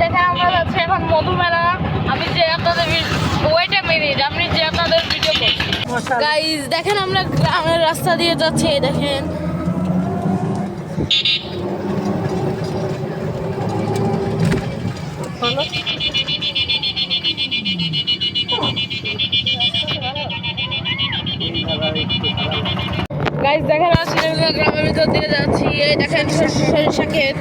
দেখেন আমরা যাচ্ছি এখন মধুমেলা। আমি যে আপনাদের ওয়েট এ মিনিট, আমি যে আপনাদের ভিডিও করছি। গাইস দেখেন আমরা গ্রামের রাস্তা দিয়ে যাচ্ছি, এই দেখেন। গাইস দেখেন আমরা গ্রামের ভিতর দিয়ে যাচ্ছি, এই দেখেন সরিষা ক্ষেত।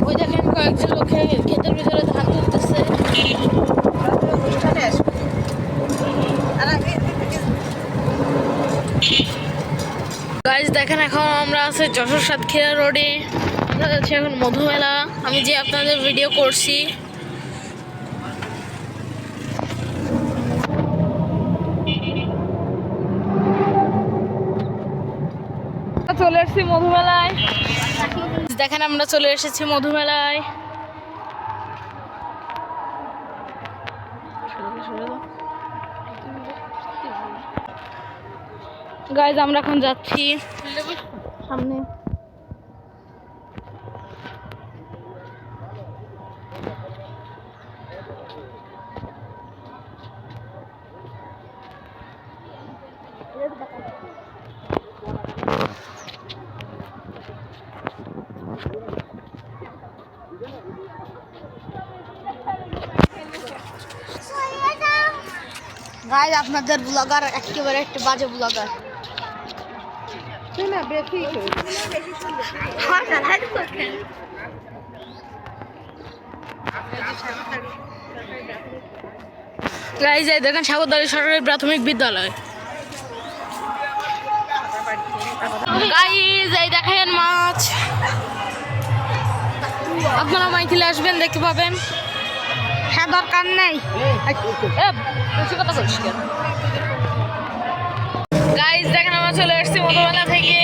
ওই দেখেন কয়েকজন লোক ক্ষেতের ভিতরে ধান তুলতেছে। গাইস দেখেন এখন আমরা আছি যশোর সাতক্ষীরা রোডে। আমরা যাচ্ছি এখন মধুমেলা, আমি যে আপনাদের ভিডিও করছি। চলে এসেছি মধুমেলায়। দেখেন আমরা চলে এসেছি মধুমেলায়। গাইজ আমরা এখন যাচ্ছি সামনে। গাইজ আপনাদের ব্লগার একেবারে একটা বাজে ব্লগার। গাইজ এই দেখেন সাগরদাড়ি সরকারি প্রাথমিক বিদ্যালয়। গাইজ এই দেখেন মাছ, আপনারা মাইকেলে আসবেন দেখতে পাবেন। হ্যাঁ দরকার নেই, গাইজ দেখেন আমরা চলে এসেছি মধুমেলা থেকে।